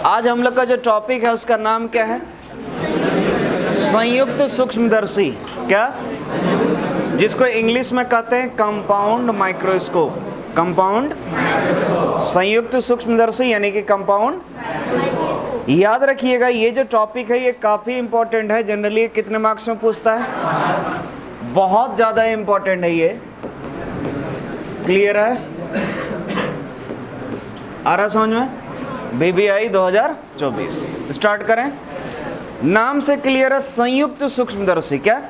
आज हम लोग का जो टॉपिक है उसका नाम क्या है? संयुक्त सूक्ष्मदर्शी। क्या? जिसको इंग्लिश में कहते हैं कंपाउंड माइक्रोस्कोप। कंपाउंड संयुक्त सूक्ष्मदर्शी यानी कि कंपाउंड। याद रखिएगा ये जो टॉपिक है ये काफी इंपॉर्टेंट है। जनरली कितने मार्क्स में पूछता है? बहुत ज्यादा इंपॉर्टेंट है ये। क्लियर है? आ रहा समझ में? BBI 2024 स्टार्ट करें। नाम से क्लियर है, संयुक्त सूक्ष्मदर्शी। क्या?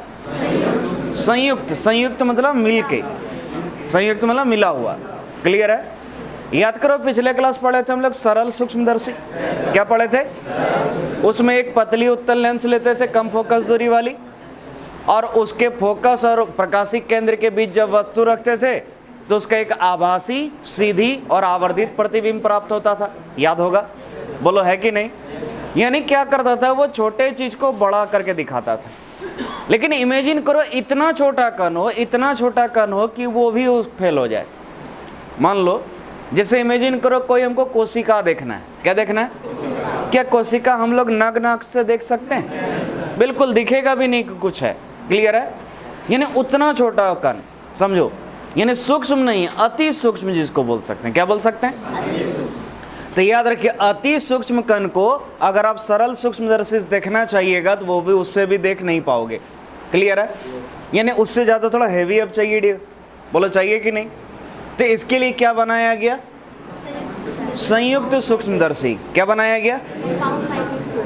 संयुक्त। संयुक्त मतलब मिलके, संयुक्त मतलब मिला हुआ। क्लियर है? याद करो पिछले क्लास पढ़े थे हम लोग सरल सूक्ष्मदर्शी। क्या पढ़े थे? उसमें एक पतली उत्तल लेंस लेते थे कम फोकस दूरी वाली, और उसके फोकस और प्रकाशिक केंद्र के बीच जब वस्तु रखते थे तो उसका एक आभासी, सीधी और आवर्धित प्रतिबिंब प्राप्त होता था। याद होगा? बोलो है कि नहीं? यानी क्या करता था वो? छोटे चीज को बड़ा करके दिखाता था। लेकिन इमेजिन करो इतना छोटा कण हो, इतना छोटा कण हो कि वो भी फेल हो जाए। मान लो जैसे इमेजिन करो कोई हमको कोशिका देखना है। क्या देखना है? क्या कोशिका हम लोग नग्न आंख से देख सकते हैं? बिल्कुल दिखेगा भी नहीं कि कुछ है। क्लियर है? यानी उतना छोटा कण समझो, यानी सूक्ष्म नहीं, अति सूक्ष्म जिसको बोल सकते हैं। क्या बोल सकते हैं? तो याद रखिए अति सूक्ष्म कण को अगर आप सरल सूक्ष्मदर्शी से देखना चाहिएगा तो वो भी उससे भी देख नहीं पाओगे। क्लियर है? यानी उससे ज्यादा थोड़ा हेवी अब चाहिए डियर। बोलो चाहिए कि नहीं? तो इसके लिए क्या बनाया गया? संयुक्त सूक्ष्मदर्शी। क्या बनाया गया?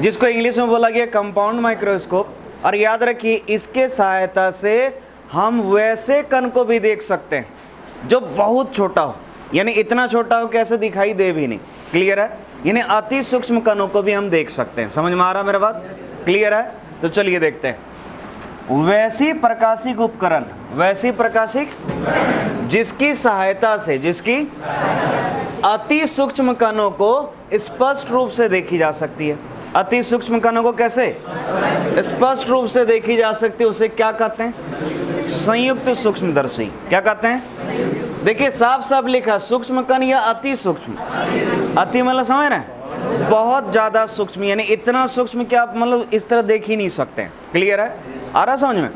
जिसको इंग्लिश में बोला गया कंपाउंड माइक्रोस्कोप। और याद रखिए इसके सहायता से हम वैसे कण को भी देख सकते हैं जो बहुत छोटा हो, यानी इतना छोटा हो कैसे दिखाई दे भी नहीं। क्लियर है? यानी अति सूक्ष्म कणों को भी हम देख सकते हैं। समझ में आ रहा मेरा बात? क्लियर है? तो चलिए देखते हैं। वैसी प्रकाशिक उपकरण, वैसी प्रकाशिक जिसकी सहायता से, जिसकी अति सूक्ष्म कणों को स्पष्ट रूप से देखी जा सकती है। अति सूक्ष्म कणों को कैसे स्पष्ट रूप से देखी जा सकती है, उसे क्या कहते हैं? संयुक्त सूक्ष्मदर्शी। क्या कहते हैं? देखिए साफ साफ लिखा, सूक्ष्म कण या अति सूक्ष्म। अति मतलब समझ रहे हैं? बहुत ज्यादा सूक्ष्म, यानी इतना सूक्ष्म कि आप मतलब इस तरह देख ही नहीं सकते। क्लियर है? आ रहा समझ में?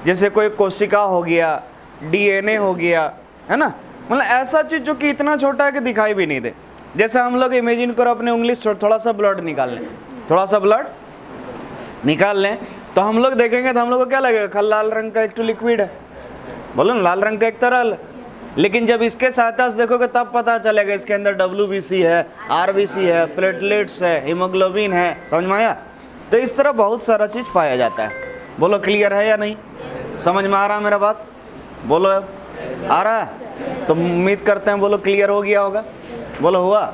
जैसे कोई कोशिका हो गया, DNA हो गया, है ना? मतलब ऐसा चीज जो कि इतना छोटा है कि दिखाई भी नहीं दे। जैसे हम लोग इमेजिन करो अपने उंगली से थोड़ा सा ब्लड निकाल लें, थोड़ा सा ब्लड निकाल लें तो हम लोग देखेंगे तो हम लोग को क्या लगेगा? खल लाल रंग का एक तो लिक्विड है। बोलो ना, लाल रंग का एक तरल। लेकिन जब इसके सहायता से देखोगे तब पता चलेगा इसके अंदर WBC है, RBC है, प्लेटलेट्स है, हीमोग्लोबिन है। समझ में आया? तो इस तरह बहुत सारा चीज पाया जाता है। बोलो क्लियर है या नहीं? समझ में आ रहा मेरा बात? बोलो आ रहा है? तो उम्मीद करते हैं बोलो क्लियर हो गया होगा। बोलो हुआ?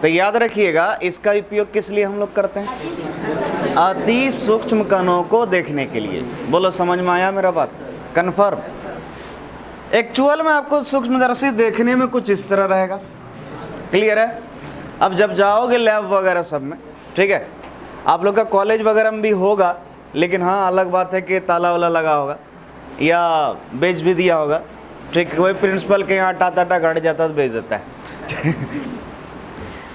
तो याद रखिएगा इसका उपयोग किस लिए हम लोग करते हैं? अति सूक्ष्म कणों को देखने के लिए। बोलो समझ में आया मेरा बात? कन्फर्म? एक्चुअल में आपको सूक्ष्मदर्शी देखने में कुछ इस तरह रहेगा। क्लियर है? अब जब जाओगे लैब वगैरह सब में, ठीक है, आप लोग का कॉलेज वगैरह में भी होगा, लेकिन हाँ अलग बात है कि ताला वाला लगा होगा या बेच भी दिया होगा। ठीक, कोई प्रिंसिपल के यहाँ टाटा घट जाता तो बेच देता है।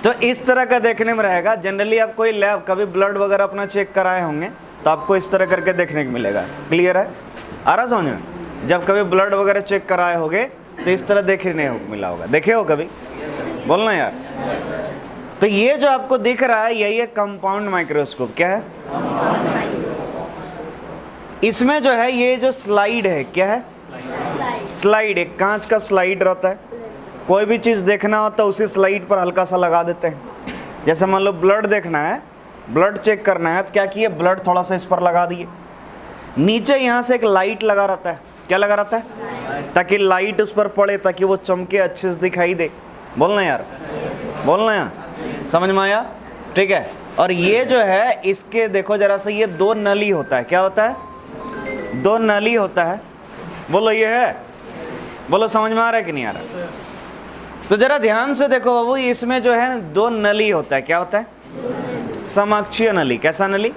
तो इस तरह का देखने में रहेगा। जनरली आप कोई लैब कभी ब्लड वगैरह अपना चेक कराए होंगे तो आपको इस तरह करके देखने को मिलेगा। क्लियर है? आ रहा समझ में? जब कभी ब्लड वगैरह चेक कराए होगे तो इस तरह देखने को मिला होगा। देखे हो कभी? बोलना यार। तो ये जो आपको दिख रहा है यही है कंपाउंड माइक्रोस्कोप। क्या है? इसमें जो है ये जो स्लाइड है, क्या है? स्लाइड। एक कांच का स्लाइड रहता है। कोई भी चीज देखना होता है उसी स्लाइड पर हल्का सा लगा देते हैं। जैसे मान लो ब्लड देखना है, ब्लड चेक करना है तो क्या किए? ब्लड थोड़ा सा इस पर लगा दिए। नीचे यहाँ से एक लाइट लगा रहता है। क्या लगा रहता है? ताकि लाइट उस पर पड़े, ताकि वो चमके, अच्छे से दिखाई दे। बोलना यार, बोलना यार। समझ में आया? ठीक है। और ये जो है इसके देखो जरा सा, ये दो नली होता है। क्या होता है? दो नली होता है। बोलो ये है? बोलो समझ में आ रहा है कि नहीं आ रहा? तो जरा ध्यान से देखो बाबू, इसमें जो है दो नली होता है। क्या होता है? समाक्षीय नली। कैसा नली?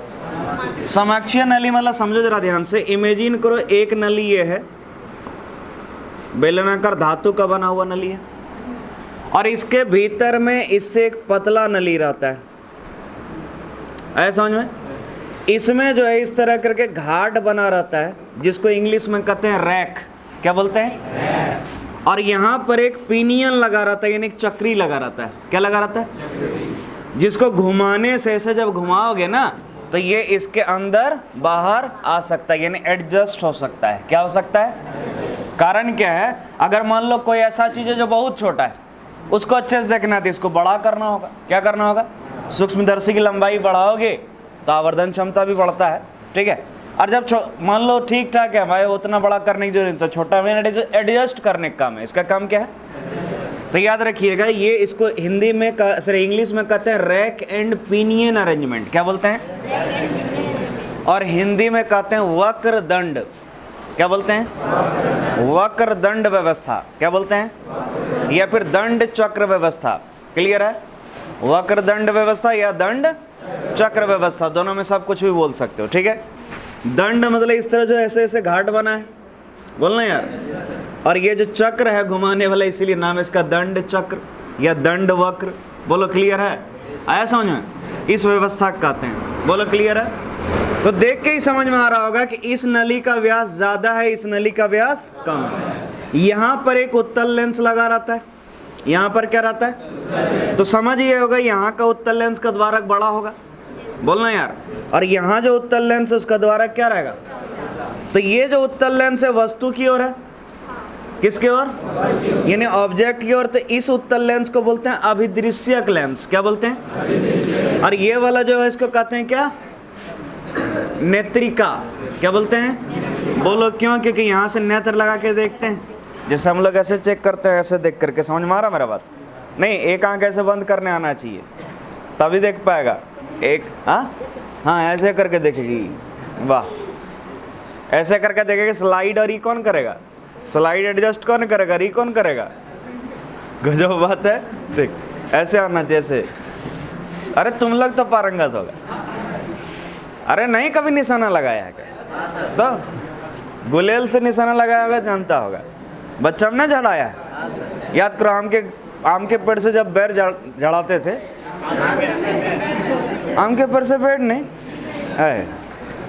समाक्षीय नली मतलब समझो जरा ध्यान से, इमेजिन करो एक नली ये है, बेलनाकार धातु का बना हुआ नली है, और इसके भीतर में इससे एक पतला नली रहता है। आया समझ में? इसमें जो है इस तरह करके घाट बना रहता है, जिसको इंग्लिश में कहते हैं रैक। क्या बोलते हैं? और यहाँ पर एक पिनियन लगा रहता है, यानी एक चक्री लगा रहता है। क्या लगा रहता है? जिसको घुमाने से ऐसे जब घुमाओगे ना तो ये इसके अंदर बाहर आ सकता है, यानी एडजस्ट हो सकता है। क्या हो सकता है? कारण क्या है? अगर मान लो कोई ऐसा चीज है जो बहुत छोटा है, उसको अच्छे से देखना है तो इसको बड़ा करना होगा। क्या करना होगा? सूक्ष्मदर्शी की लंबाई बढ़ाओगे तो आवर्धन क्षमता भी बढ़ता है, ठीक है। और जब मान लो ठीक ठाक है भाई, उतना बड़ा करने की जरूरत नहीं, तो छोटा में एडजस्ट करने का काम है। इसका काम क्या है? तो याद रखिएगा, ये इसको हिंदी में सॉरी इंग्लिश में कहते हैं रैक एंड पिनियन अरेंजमेंट। क्या बोलते हैं? और हिंदी में कहते हैं वक्र दंड। क्या बोलते हैं? वक्र दंड व्यवस्था। क्या बोलते हैं? या फिर दंड चक्र व्यवस्था। क्लियर है? वक्र दंड व्यवस्था या दंड चक्र व्यवस्था, दोनों में सब कुछ भी बोल सकते हो, ठीक है। दंड मतलब इस तरह जो ऐसे ऐसे घाट बना है, बोलना यार। और ये जो चक्र है घुमाने वाला, इसीलिए नाम इसका दंड चक्र या दंड वक्र। बोलो क्लियर है? आया समझ में? इस व्यवस्था को कहते हैं। बोलो क्लियर है? तो देख के ही समझ में आ रहा होगा कि इस नली का व्यास ज्यादा है, इस नली का व्यास कम है। यहाँ पर एक उत्तल लेंस लगा रहता है, यहाँ पर क्या रहता है? तो समझ ये होगा, यहाँ का उत्तल लेंस का द्वारक बड़ा होगा। बोलना यार। और यहाँ जो उत्तल लेंस है उसका द्वारक क्या रहेगा? तो ये जो उत्तल लेंस है वस्तु की ओर है, किसकी ओर? यानी ऑब्जेक्ट की ओर। तो इस उत्तल लेंस को बोलते हैं अभिदृश्यक लेंस। क्या बोलते हैं? और ये वाला जो है इसको कहते हैं क्या? नेत्रिका। क्या बोलते हैं? बोलो क्यों? क्योंकि यहाँ से नेत्र लगा के देखते हैं, जैसे हम लोग ऐसे चेक करते हैं, ऐसे देख करके। समझ में आ रहा मेरा बात? नहीं, एक आंख ऐसे बंद करने आना चाहिए, तभी देख पाएगा। एक हाँ ऐसे करके देखेगी। वाह, ऐसे करके देखेगी। स्लाइड और ई कौन करेगा? स्लाइड एडजस्ट कौन करेगा? री कौन करेगा? गजब बात है। देख ऐसे आना जैसे। अरे तुम लोग तो पारंगत होगा। अरे नहीं, कभी निशाना लगाया है क्या? तो गुलेल से निशाना लगाया होगा, जानता होगा। बच्चा में ना झड़ाया है? याद करो, आम के पेड़ से जब बेर झड़ाते थे, आम के पेड़ से पेड़ नहीं है।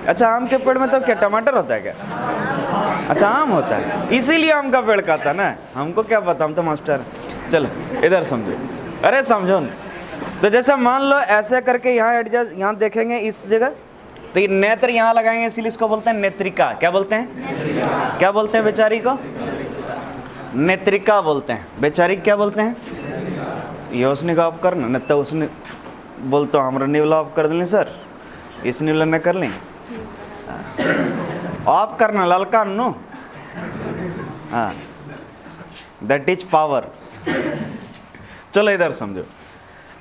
अच्छा, आम के पेड़ में तो क्या टमाटर होता है क्या? अच्छा, आम होता है, इसीलिए आम का पेड़ कहता है ना। हमको क्या पता, हम तो मास्टर। चलो इधर समझो। अरे समझो न। तो जैसे मान लो ऐसे करके यहाँ एडजस्ट, यहाँ देखेंगे इस जगह, तो ये नेत्र यहाँ लगाएंगे, इसीलिए इसको बोलते हैं नेत्रिका। क्या बोलते हैं? क्या बोलते हैं बेचारी को? नेत्रिका बोलते हैं। बेचारी क्या बोलते हैं? ये उसने का ऑफ करना, नहीं तो उसने बोलते हमारा निवला ऑफ कर दें सर, इस निवला न कर लें, ऑफ करना ललका नो। हाँ, दैट इज पावर। चलो इधर समझो।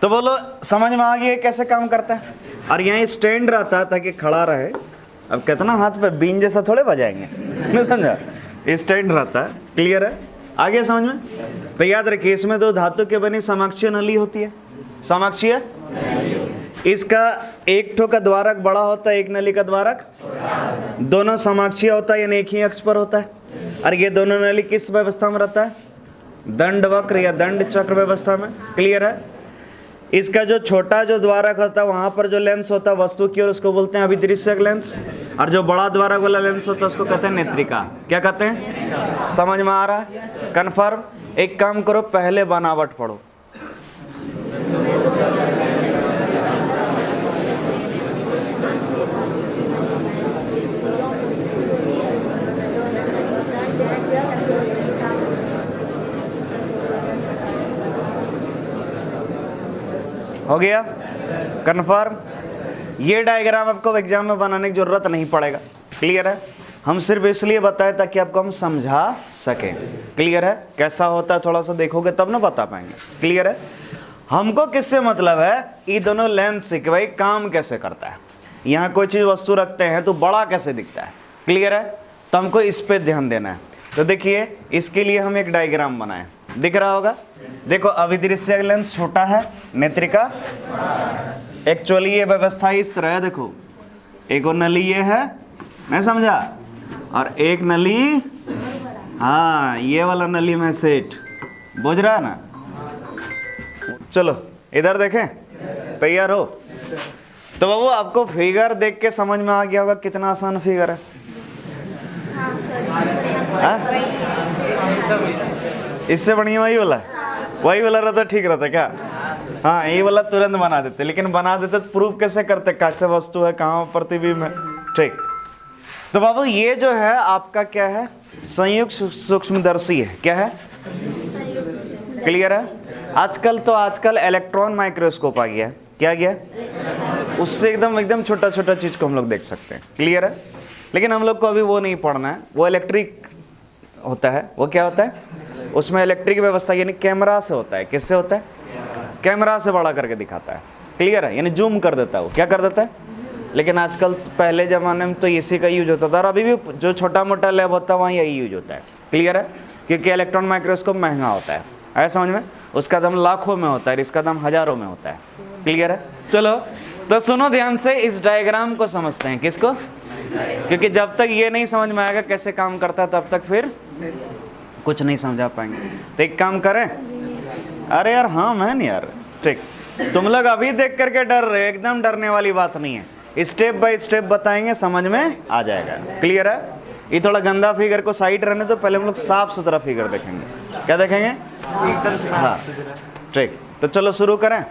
तो बोलो समझ में आ गया कैसे काम करता है। और यहाँ स्टैंड रहता है ताकि खड़ा रहे। अब कितना हाथ पे बीन जैसा थोड़े बजाएंगे, नहीं समझा? स्टैंड रहता है। क्लियर है? आगे समझ में? तो याद रखिए, इसमें दो धातु के बनी समाक्षीय नली होती है। समाक्षीय, इसका एक ठो का द्वारक बड़ा होता है, एक नली का द्वारक दोनों समाक्षीय होता है, यानी एक ही अक्ष पर होता है। और ये दोनों नली किस व्यवस्था में रहता है? दंड वक्र या दंड चक्र व्यवस्था में। क्लियर है? इसका जो छोटा जो द्वारक होता है, वहां पर जो लेंस होता है वस्तु की ओर, उसको बोलते हैं अभिदृश्यक लेंस। और जो बड़ा द्वारक वाला लेंस होता है उसको कहते हैं नेत्रिका। क्या कहते हैं? समझ में आ रहा है? कन्फर्म? एक काम करो, पहले बनावट पढ़ो। हो गया? कन्फर्म? ये डायग्राम आपको एग्जाम में बनाने की जरूरत नहीं पड़ेगा। क्लियर है? हम सिर्फ इसलिए बताए ताकि आपको हम समझा सकें। क्लियर है? कैसा होता है थोड़ा सा देखोगे तब ना बता पाएंगे। क्लियर है? हमको किससे मतलब है? ये दोनों लेंस से कि भाई काम कैसे करता है। यहाँ कोई चीज वस्तु रखते हैं तो बड़ा कैसे दिखता है। क्लियर है? तो हमको इस पे ध्यान देना है। तो देखिए, इसके लिए हम एक डायग्राम बनाए, दिख रहा होगा। देखो, अभिदृश्य लेंस छोटा है, नेत्रिका एक्चुअली ये व्यवस्था इस तरह है। देखो, एक और नली ये है, मैं समझा, और एक नली, हाँ ये वाला नली में सेट, बुझ रहा है ना। चलो इधर देखें, तैयार हो? तो बाबू आपको फिगर देख के समझ में आ गया होगा कितना आसान फिगर है। हाँ? इससे बढ़िया वही वाला वही वाला रहता ठीक रहता क्या? हाँ, ये वाला तुरंत बना देते, लेकिन बना देते तो प्रूफ कैसे करते कैसे वस्तु है, कहाँ प्रतिबिंब है। ठीक, तो बाबू ये जो है आपका क्या है, संयुक्त सूक्ष्मदर्शी है। क्या है? क्लियर है? आजकल इलेक्ट्रॉन माइक्रोस्कोप आ गया है। क्या गया? उससे एकदम छोटा छोटा चीज को हम लोग देख सकते हैं। क्लियर है? लेकिन हम लोग को अभी वो नहीं पढ़ना है, वो इलेक्ट्रिक होता है। वो क्या होता है? उसमें इलेक्ट्रिक व्यवस्था यानी कैमरा से होता है। किससे होता है? कैमरा से बड़ा करके दिखाता है। क्लियर है? यानी जूम कर देता है। वो क्या कर देता है? लेकिन आजकल पहले ज़माने में तो इसी का यूज होता था, और अभी भी जो छोटा मोटा लैब होता है वहाँ यही यूज होता है। क्लियर है? क्योंकि इलेक्ट्रॉन माइक्रोस्कोप महंगा होता है, आया समझ में? उसका दाम लाखों में होता है, इसका दाम हज़ारों में होता है। क्लियर है? चलो तो सुनो ध्यान से, इस डायग्राम को समझते हैं। किसको? क्योंकि जब तक ये नहीं समझ में आएगा कैसे काम करता है तब तक फिर कुछ नहीं समझा पाएंगे। तो एक काम करें, अरे यार हाँ मैन यार, ठीक, तुम लोग अभी देख करके डर रहे हो, एकदम डरने वाली बात नहीं है। स्टेप बाय स्टेप बताएंगे, समझ में आ जाएगा। क्लियर है? ये थोड़ा गंदा फिगर को साइड रहने तो पहले हम लोग साफ सुथरा फिगर देखेंगे। क्या देखेंगे? हाँ ठीक, तो चलो शुरू करें।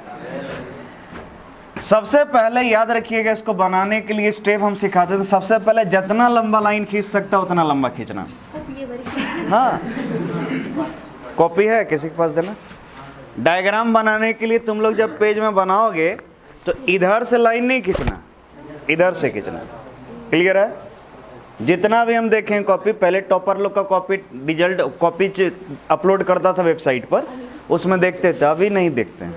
सबसे पहले याद रखिएगा, इसको बनाने के लिए स्टेप हम सिखाते थे। सबसे पहले जितना लंबा लाइन खींच सकता उतना लंबा खींचना। हाँ, कॉपी है किसी के पास? देना। डायग्राम बनाने के लिए तुम लोग जब पेज में बनाओगे तो इधर से लाइन नहीं खींचना, इधर से खींचना। क्लियर है? जितना भी हम देखें कॉपी, पहले टॉपर लोग का कॉपी रिजल्ट कॉपी अपलोड करता था वेबसाइट पर, उसमें देखते थे। अभी नहीं देखते हैं,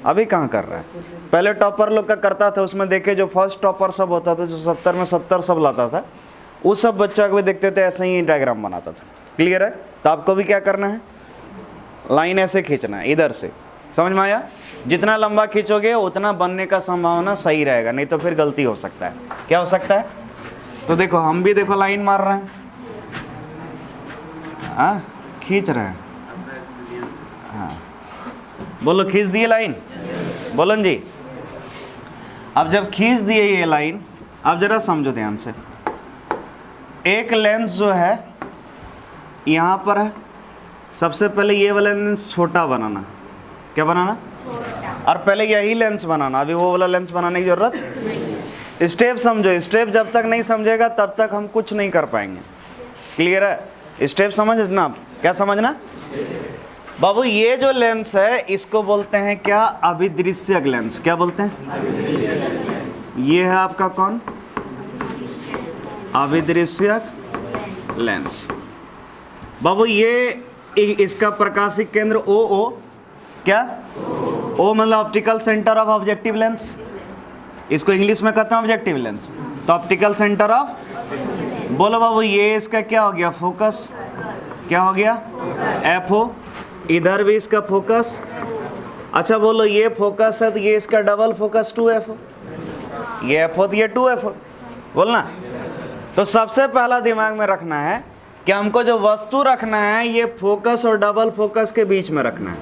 अभी कहाँ कर रहा है। पहले टॉपर लोग का करता था, उसमें देखे जो फर्स्ट टॉपर सब होता था, जो 70 में 70 सब लाता था, उस सब बच्चा को भी देखते थे, ऐसे ही डायग्राम बनाता था। क्लियर है? तो आपको भी क्या करना है, लाइन ऐसे खींचना है इधर से। समझ में आया? जितना लंबा खींचोगे उतना बनने का संभावना सही रहेगा, नहीं तो फिर गलती हो सकता है। क्या हो सकता है? तो देखो हम भी देखो लाइन मार रहे हैं, हाँ खींच रहे हैं। हाँ बोलो, खींच दिए लाइन? बोलो जी। अब जब खींच दिए ये लाइन, अब जरा समझो ध्यान से। एक लेंस जो है यहाँ पर है, सबसे पहले ये वाला लेंस छोटा बनाना। क्या बनाना? और पहले यही लेंस बनाना, अभी वो वाला लेंस बनाने की जरूरत। स्टेप समझो, स्टेप जब तक नहीं समझेगा तब तक हम कुछ नहीं कर पाएंगे। क्लियर है? स्टेप समझना। क्या समझना बाबू? ये जो लेंस है इसको बोलते हैं क्या? अभिदृश्यक लेंस। क्या बोलते हैं? ये है आपका कौन? अभिदृश्यक लेंस। बाबू ये इसका प्रकाशिक केंद्र ओ क्या? ओ मतलब optical centre of objective lens. इसको इंग्लिश में कहते हैं ऑब्जेक्टिव लेंस। तो ऑप्टिकल सेंटर ऑफ, बोलो बाबू ये इसका क्या हो गया? फोकस। क्या हो गया? F O. इधर भी इसका फोकस। अच्छा बोलो ये फोकस है तो ये इसका डबल फोकस 2F हो। ये F हो तो ये 2F हो। बोलना। तो सबसे पहला दिमाग में रखना है कि हमको जो वस्तु रखना है ये फोकस और डबल फोकस के बीच में रखना है।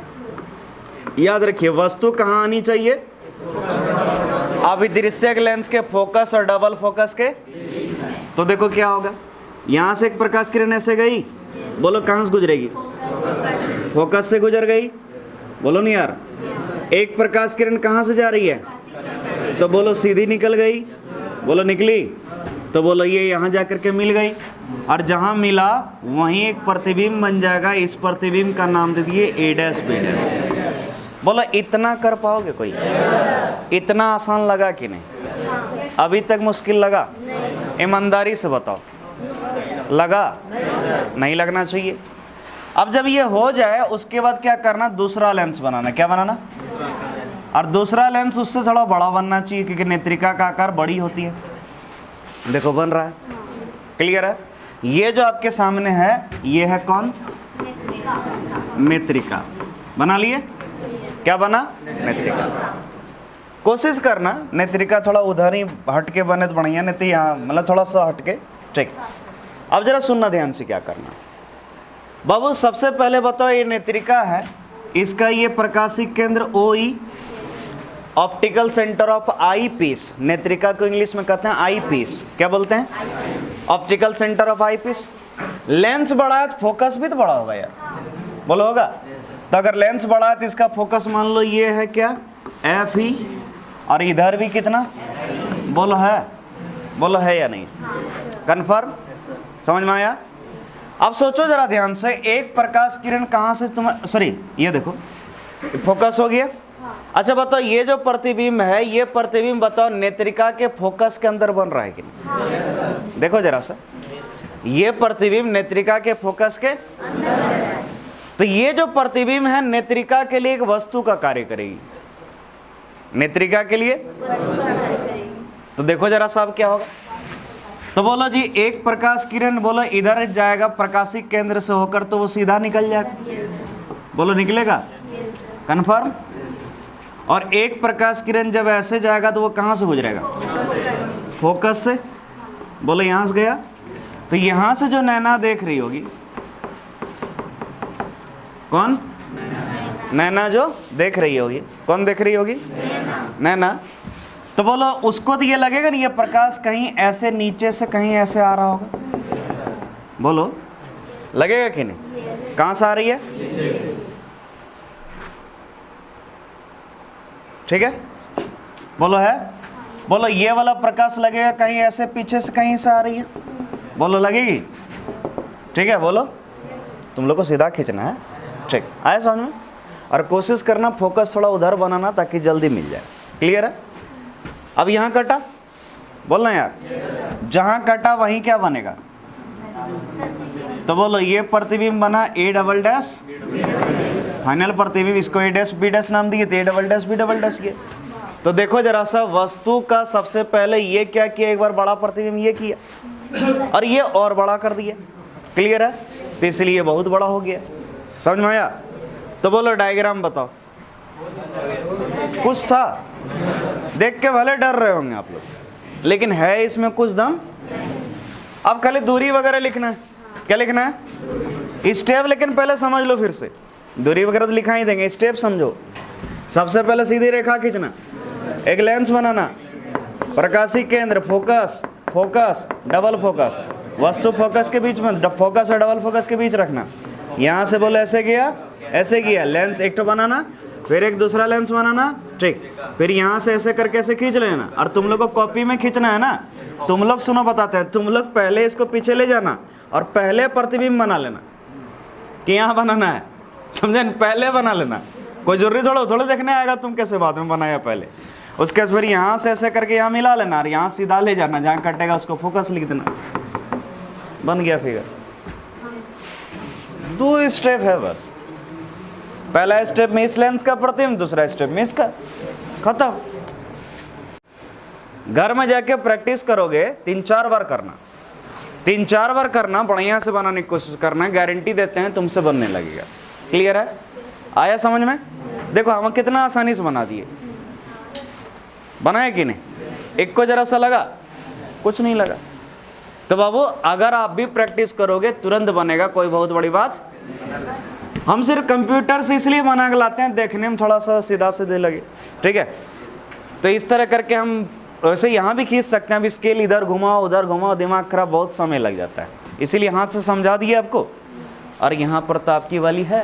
याद रखिए, वस्तु कहाँ आनी चाहिए? अभिदृश्यक लेंस के फोकस और डबल फोकस के। तो देखो क्या होगा, यहाँ से एक प्रकाश किरण ऐसे गई, बोलो कहाँ से गुजरेगी? फोकस से गुजर गई। बोलो नहीं यार। एक प्रकाश किरण कहाँ से जा रही है? तो बोलो सीधी निकल गई। बोलो निकली। तो बोलो ये यहाँ जा करके मिल गई, और जहाँ मिला वहीं एक प्रतिबिंब बन जाएगा। इस प्रतिबिंब का नाम दे दिए A' B'। बोलो इतना कर पाओगे कोई? इतना आसान लगा कि नहीं? अभी तक मुश्किल लगा? ईमानदारी से बताओ, लगा? नहीं लगना चाहिए। अब जब ये हो जाए उसके बाद क्या करना? दूसरा लेंस बनाना। क्या बनाना? और दूसरा लेंस उससे थोड़ा बड़ा बनना चाहिए, क्योंकि नेत्रिका का आकार बड़ी होती है। देखो बन रहा है। क्लियर है? ये जो आपके सामने है ये है कौन? नेत्रिका। बना लिए? क्या बना? नेत्रिका। कोशिश करना नेत्रिका थोड़ा उधर ही हट के बने तो बढ़िया, नहीं तो यहाँ मतलब थोड़ा सा हट के। ठीक, अब जरा सुनना ध्यान से क्या करना। बाबू सबसे पहले बताओ, ये नेत्रिका है, इसका ये प्रकाशिक केंद्र OE, optical centre of eye piece, नेत्रिका को इंग्लिश में कहते हैं आई पीस। क्या बोलते हैं? Optical centre of eye piece. Lens बड़ा है तो फोकस भी तो बड़ा होगा यार, बोलो होगा? तो अगर लेंस बड़ा है तो इसका फोकस मान लो ये है क्या, एफ ही, और इधर भी कितना, बोलो है, बोलो है या नहीं? कन्फर्म? समझ में आया? अब सोचो जरा ध्यान से, एक प्रकाश किरण कहाँ से तुम्हें, सॉरी ये देखो फोकस हो गया। अच्छा बताओ, ये जो प्रतिबिंब है, ये प्रतिबिंब बताओ नेत्रिका के फोकस के अंदर बन रहा है कि नहीं? देखो जरा सा, ये प्रतिबिंब नेत्रिका के फोकस के, तो ये जो प्रतिबिंब है नेत्रिका के लिए एक वस्तु का कार्य करेगी, नेत्रिका के लिए। तो देखो जरा साहब क्या होगा, तो बोलो जी एक प्रकाश किरण, बोलो इधर जाएगा प्रकाशी केंद्र से होकर तो वो सीधा निकल जाएगा, बोलो निकलेगा? कन्फर्म? और एक प्रकाश किरण जब ऐसे जाएगा तो वो कहाँ से गुजरेगा? फोकस से। बोलो यहाँ से गया, तो यहाँ से जो नैना देख रही होगी, कौन? नैना जो देख रही होगी, कौन देख रही होगी? नैना। तो बोलो उसको तो ये लगेगा नहीं, ये प्रकाश कहीं ऐसे नीचे से कहीं ऐसे आ रहा होगा, बोलो लगेगा कि नहीं? कहाँ से आ रही है? ठीक है, बोलो है? बोलो ये वाला प्रकाश लगेगा कहीं ऐसे पीछे से कहीं से आ रही है, बोलो लगेगी? ठीक है, बोलो तुम लोग को सीधा खींचना है, ठीक आया समझ में? और कोशिश करना फोकस थोड़ा उधर बनाना ताकि जल्दी मिल जाए। क्लियर है? अब यहाँ कटा, बोलना यार, जहाँ कटा वहीं क्या बनेगा? तो बोलो ये प्रतिबिंब बना ए डबल डैश, फाइनल प्रतिबिंब, इसको ए डैश बी डैश नाम दिए, तो A double dash B double dash किए। तो देखो जरा सा, वस्तु का सबसे पहले ये क्या किया, एक बार बड़ा प्रतिबिंब ये किया और ये और बड़ा कर दिया। क्लियर है? तो इसलिए बहुत बड़ा हो गया। समझ में आया? तो बोलो डायग्राम बताओ। कुछ था, देख के भले डर रहे होंगे आप लोग, लेकिन है इसमें कुछ दम। अब खाली दूरी वगैरह लिखना है। क्या लिखना है? स्टेप, लेकिन पहले समझ लो फिर से, दूरी वगैरह तो लिखा ही देंगे, स्टेप समझो। सबसे पहले सीधी रेखा खींचना, एक लेंस बनाना, प्रकाशी केंद्र, फोकस, फोकस डबल फोकस, वस्तु फोकस के बीच में, फोकस और डबल फोकस के बीच रखना। यहाँ से बोलो ऐसे किया, ऐसे किया, लेंस एक तो बनाना, फिर एक दूसरा लेंस बनाना, ठीक, फिर यहाँ से ऐसे करके ऐसे खींच लेना। और तुम लोग को कॉपी में खींचना है ना, तुम लोग सुनो बताते हैं, तुम लोग पहले इसको पीछे ले जाना और पहले प्रतिबिंब बना लेना कि यहाँ बनाना है, समझे? पहले बना लेना, कोई जरूरी थोड़ा देखने आएगा तुम कैसे बाद में बनाया पहले। उसके फिर यहाँ से ऐसे करके यहाँ मिला लेना और यहाँ सीधा ले जाना, जहाँ कटेगा उसको फोकस लिख देना, बन गया फिगर। 2 स्टेप है बस। पहला स्टेप में इस लेंस का प्रतिबिंब, दूसरा स्टेप में इसका, खत्म। घर में जाके प्रैक्टिस करोगे, 3-4 बार करना, 3-4 बार करना, बढ़िया से बनाने की कोशिश करना, गारंटी देते हैं तुमसे बनने लगेगा। क्लियर है? आया समझ में? देखो हम कितना आसानी से बना दिए, बनाए कि नहीं? एक को जरा सा लगा, कुछ नहीं लगा। तो बाबू अगर आप भी प्रैक्टिस करोगे तुरंत बनेगा, कोई बहुत बड़ी बात। हम सिर्फ कंप्यूटर से इसलिए बना के लाते हैं, देखने में थोड़ा सा सीधा सीधे लगे, ठीक है? तो इस तरह करके हम वैसे यहाँ भी खींच सकते हैं। अब स्केल इधर घुमाओ उधर घुमाओ, दिमाग खराब, बहुत समय लग जाता है, इसीलिए हाथ से समझा दिए आपको। और यहाँ पर तो आपकी वाली है।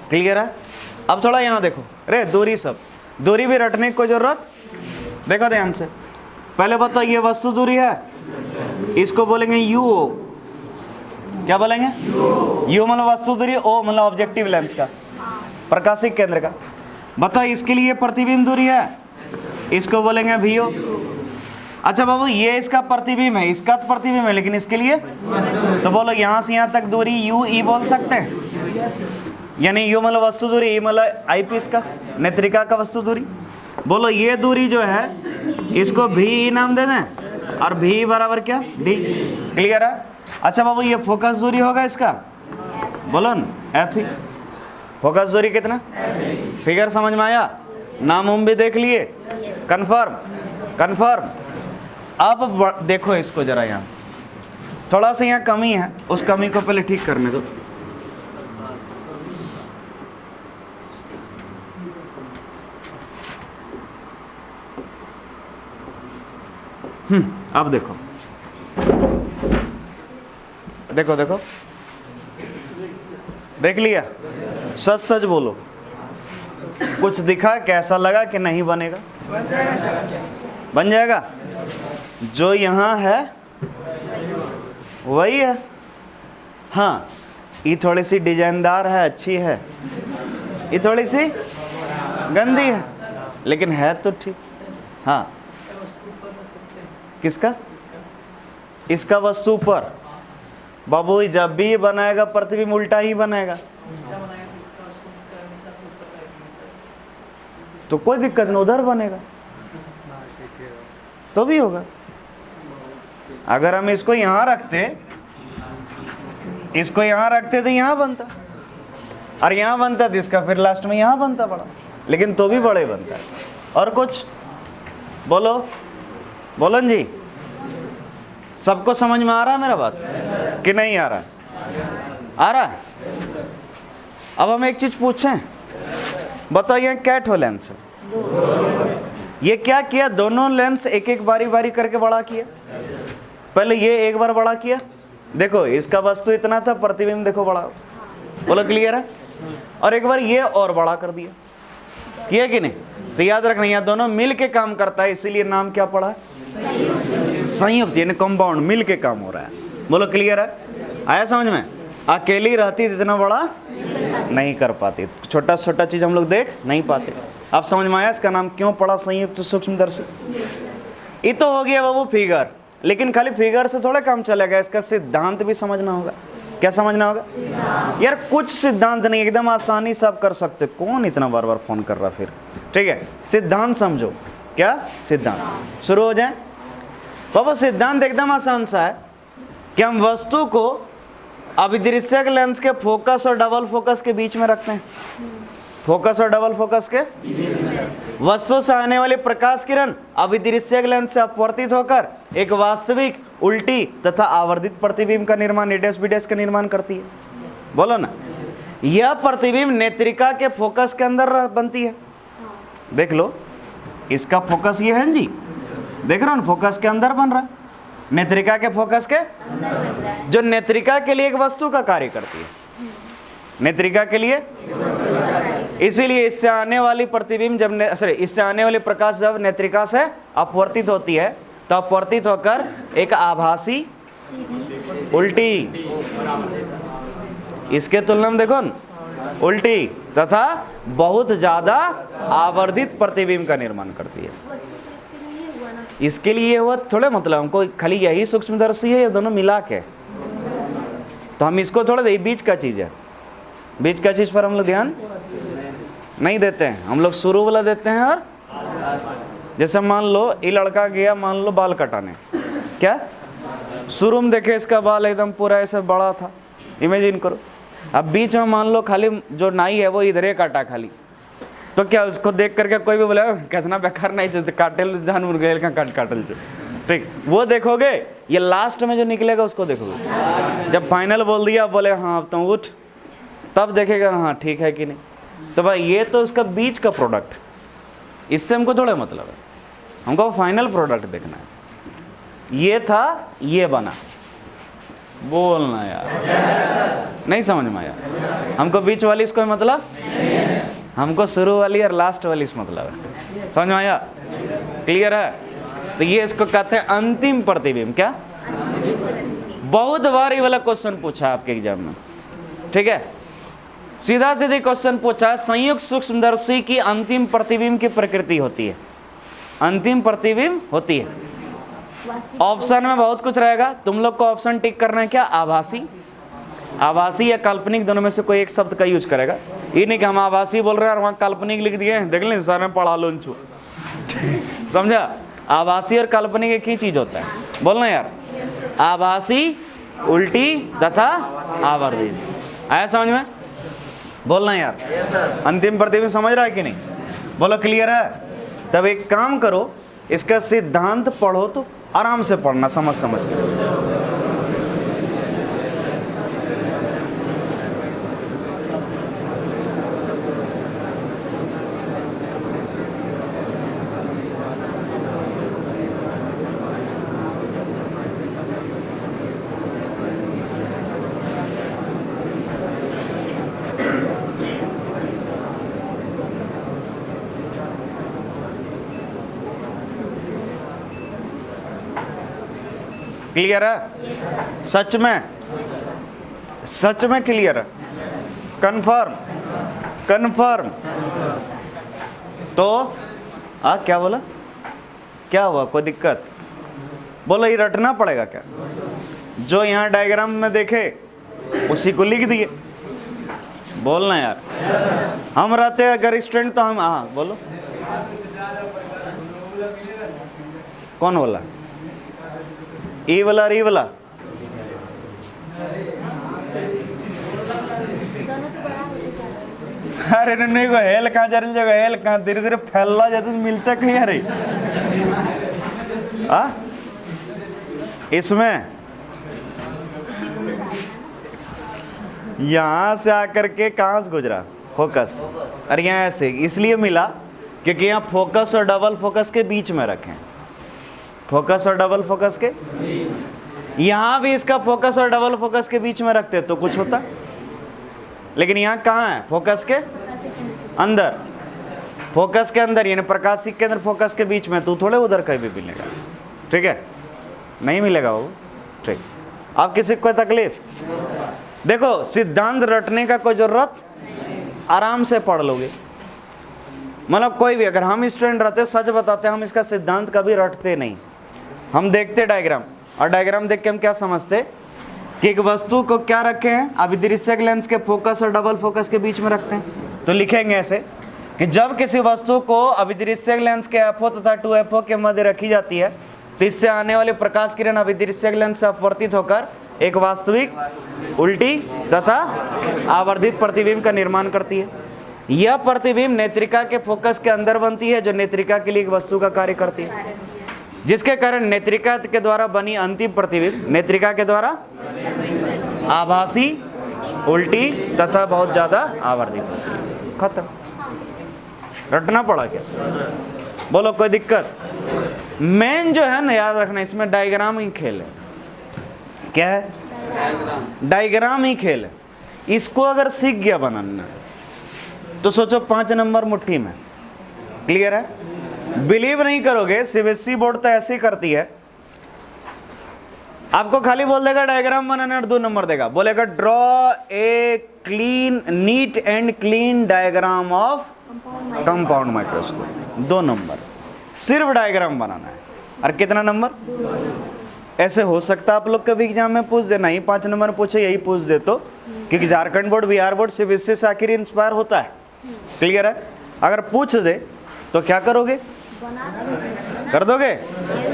क्लियर है? अब थोड़ा यहाँ देखो, अरे दूरी, सब दूरी भी रटने की कोई जरूरत, देखो ध्यान से। पहले बताओ ये वस्तु दूरी है, इसको बोलेंगे यू ओ। क्या बोलेंगे? यू मतलब वस्तु दूरी, ओ मतलब ऑब्जेक्टिव लेंस का, प्रकाशिक केंद्र का। बताओ इसके लिए प्रतिबिंब दूरी है, इसको बोलेंगे वी ओ। अच्छा बाबू ये इसका प्रतिबिंब है, इसका तो प्रतिबिंब है, लेकिन इसके लिए तो बोलो यहाँ से यहाँ तक दूरी यू ई बोल सकते हैं। यानी यू मतलब वस्तु दूरी, ई मतलब आई पीस का, नेत्रिका का वस्तु दूरी। बोलो ये दूरी जो है इसको भी ई नाम दे दें, और भी बराबर क्या, डी। क्लियर है? अच्छा बाबू ये फोकस दूरी होगा इसका, बोलो न एफ ही। फोकस दूरी कितना? फिगर समझ में आया? नाम उम भी देख लिए? कन्फर्म? कन्फर्म। अब देखो इसको जरा, यहाँ थोड़ा सा यहाँ कमी है, उस कमी को पहले ठीक करने दो। अब देखो देखो देखो, देख लिया? सच सच बोलो, कुछ दिखा, कैसा लगा कि नहीं बनेगा? बन जाएगा। जो यहाँ है वही है। हाँ, ये थोड़ी सी डिजाइनदार है, अच्छी है, ये थोड़ी सी गंदी है, लेकिन है तो ठीक। हाँ, किसका? इसका वस्तु पर। बाबू जब भी ये बनाएगा प्रतिबिंब उल्टा ही बनाएगा, तो कोई दिक्कत नहीं, उधर बनेगा तो भी होगा। अगर हम इसको यहां रखते, इसको यहां रखते तो यहां बनता, और यहां बनता तो इसका फिर लास्ट में यहां बनता बड़ा, लेकिन तो भी बड़े बनता है। और कुछ बोलो, बोलन जी, सबको समझ में आ रहा है मेरा बात कि नहीं आ रहा? आ रहा है। अब हम एक चीज पूछें, बताइए कैट हो लेंस, ये क्या किया? दोनों लेंस एक एक बारी बारी करके बड़ा किया। पहले ये एक बार बड़ा किया, देखो इसका वस्तु इतना था, प्रतिबिंब देखो बड़ा, बोलो क्लियर है? और एक बार ये और बड़ा कर दिया, किया कि नहीं? तो याद रखना, यहाँ दोनों मिल के काम करता है, इसीलिए नाम क्या पड़ा? संयुक्त, यानी कंपाउंड, मिल के काम हो रहा है। बोलो क्लियर है? आया समझ में? अकेली रहती तो इतना बड़ा नहीं कर पाती, छोटा छोटा चीज हम लोग देख नहीं पाते। अब समझ में आया इसका नाम क्यों पड़ा संयुक्त सूक्ष्मदर्शी? ये तो हो गया बाबू फिगर, लेकिन खाली फिगर से थोड़ा काम चलेगा, इसका सिद्धांत भी समझना होगा। क्या समझना होगा यार? कुछ सिद्धांत नहीं, एकदम आसानी से आप कर सकते। कौन इतना बार बार फोन कर रहा फिर? ठीक है, सिद्धांत समझो। क्या सिद्धांत? शुरू हो जाए बाबा। सिद्धांत एकदम आसान सा है कि हम वस्तु को अभिदृश्यक लेंस के फोकस और डबल फोकस के बीच में रखते हैं। फोकस और डबल फोकस के वस्तु से आने वाली प्रकाश किरण अभिदृश्यक लेंस से अपवर्तित होकर एक वास्तविक, उल्टी तथा आवर्धित प्रतिबिंब का निर्माण, एडेस बीडेस का निर्माण करती है। बोलो ना, यह प्रतिबिंब नेत्रिका के फोकस के अंदर बनती है। देख लो, इसका फोकस ये है जी, देख रहे हो ना, फोकस के अंदर बन रहा है, नेत्रिका के फोकस के, जो नेत्रिका के लिए एक वस्तु का कार्य करती है, नेत्रिका के लिए। इसीलिए इससे आने वाली प्रतिबिंब जब इससे आने वाली प्रकाश जब नेत्रिका से अपवर्तित होती है, तो अपवर्तित होकर एक आभासी उल्टी, इसके तुलना में देखो न, उल्टी तथा बहुत ज्यादा आवर्धित प्रतिबिंब का निर्माण करती है। इसके लिए हुआ थोड़े, मतलब हमको खाली यही सूक्ष्मदर्शी है, ये दोनों मिला के, तो हम इसको थोड़ा बीच का चीज है, बीच का चीज पर हम लोग ध्यान नहीं देते हैं। हम लोग शुरू वाला देते हैं। और जैसे मान लो ये लड़का गया, मान लो बाल कटाने, क्या शुरू में देखे इसका बाल एकदम पूरा ऐसे बड़ा था, इमेजिन करो। अब बीच में मान लो खाली जो नाई है वो इधर ही काटा खाली, तो क्या उसको देख करके कोई भी बोले कितना बेकार नहीं चलते, काटेल जान मुर्गे काटल, ठीक, वो देखोगे। ये लास्ट में जो निकलेगा उसको देखोगे। जब फाइनल बोल दिया, बोले हाँ अब तो उठ, तब देखेगा हाँ ठीक है कि नहीं। तो भाई ये तो उसका बीच का प्रोडक्ट, इससे हमको थोड़ा मतलब है, हमको फाइनल प्रोडक्ट देखना है। ये था, ये बना, बोलना यार नहीं समझ में आया? हमको बीच वाली इसको मतलब, हमको शुरू वाली और लास्ट वाली इस मतलब है। समझ में आया? क्लियर है? तो ये इसको कहते हैं अंतिम प्रतिबिंब। क्या? बहुत बार ये वाला क्वेश्चन पूछा आपके एग्जाम में, ठीक है? सीधा सीधे क्वेश्चन पूछा, संयुक्त सूक्ष्मदर्शी की अंतिम प्रतिबिंब की प्रकृति होती है, अंतिम प्रतिबिंब होती है। ऑप्शन में बहुत कुछ रहेगा, तुम लोग को ऑप्शन टिक करना है। क्या? आभासी, आभासी या काल्पनिक, दोनों में से कोई एक शब्द का यूज करेगा। ये नहीं कि हम आभासी बोल रहे हैं और वहाँ काल्पनिक लिख दिए, देख लें सर ने पढ़ा लो छू, समझा? आभासी और काल्पनिक एक ही चीज होता है, बोलना यार। आभासी, उल्टी तथा आवर्धित। आया समझ में? बोलना यार। अंतिम प्रतिबिंब समझ रहा है कि नहीं? बोलो क्लियर है? तब एक काम करो, इसका सिद्धांत पढ़ो, तो आराम से पढ़ना, समझ के। क्लियर है? सच में, सच में क्लियर है? Confirm, confirm. तो क्या बोला, क्या हुआ, कोई दिक्कत? बोलो ये रटना पड़ेगा क्या? जो यहाँ डायग्राम में देखे उसी को लिख दिए। बोलना यार, हम रहते हैं अगर स्टूडेंट तो हम, हाँ बोलो। कौन बोला? ई वाला और ई वाला? अरे नहीं को हेल कहाँ जा रही जगह, हेल कहाँ धीरे धीरे फैलला जाता तो मिलता कहीं। अरे इसमें यहां से आकर के कहां से गुजरा फोकस, अरे यहाँ ऐसे इसलिए मिला क्योंकि यहाँ फोकस और डबल फोकस के बीच में रखें। फोकस और डबल फोकस के, यहां भी इसका फोकस और डबल फोकस के बीच में रखते तो कुछ होता, लेकिन यहाँ कहाँ है? फोकस के अंदर, फोकस के अंदर यानी प्रकाशिक के अंदर फोकस के बीच में। तू थोड़े उधर कहीं भी मिलेगा, ठीक है? नहीं मिलेगा वो, ठीक। अब किसी को तकलीफ? देखो सिद्धांत रटने का कोई जरूरत, आराम से पढ़ लोगे। मतलब कोई भी, अगर हम स्टूडेंट रहते, सच बताते, हम इसका सिद्धांत कभी रटते नहीं। हम देखते डायग्राम, और डायग्राम देख के हम क्या समझते कि एक वस्तु को क्या रखे हैं, अभिदृश्यक लेंस के फोकस और डबल फोकस के बीच में रखते हैं। तो लिखेंगे ऐसे कि जब किसी वस्तु को अभिदृश्यक लेंस के FO तथा 2FO के मध्य रखी जाती है तो इससे आने वाली प्रकाश किरण अभिदृश्यक लेंस से अपवर्तित होकर एक वास्तविक, उल्टी तथा आवर्धित प्रतिबिंब का निर्माण करती है। यह प्रतिबिंब नेत्रिका के फोकस के अंदर बनती है, जो नेत्रिका के लिए एक वस्तु का कार्य करती है, जिसके कारण नेत्रिका के द्वारा बनी अंतिम प्रतिबिंब नेत्रिका के द्वारा आभासी, उल्टी तथा बहुत ज्यादा आवर्धित होती है। खत्म। रटना पड़ा क्या? बोलो कोई दिक्कत? मेन जो है ना, याद रखना, इसमें डायग्राम ही खेल है। क्या है? डायग्राम ही खेल है। इसको अगर सीख गया बनाना तो सोचो 5 नंबर मुट्ठी में। क्लियर है? बिलीव नहीं करोगे, सीबीएसई बोर्ड तो ऐसे ही करती है, आपको खाली बोल देगा डायग्राम बनाना और 2 नंबर देगा। बोलेगा draw a clean, neat and clean diagram of compound microscope, 2 number. सिर्फ डायग्राम बनाना है। और कितना नंबर? ऐसे हो सकता है आप लोग कभी एग्जाम में पूछ दे, नहीं 5 नंबर पूछे, यही पूछ दे तो, क्योंकि Jharkhand board, Bihar board CBSE से आखिर इंस्पायर होता है। क्लियर है? अगर पूछ दे तो क्या करोगे? कर दोगे?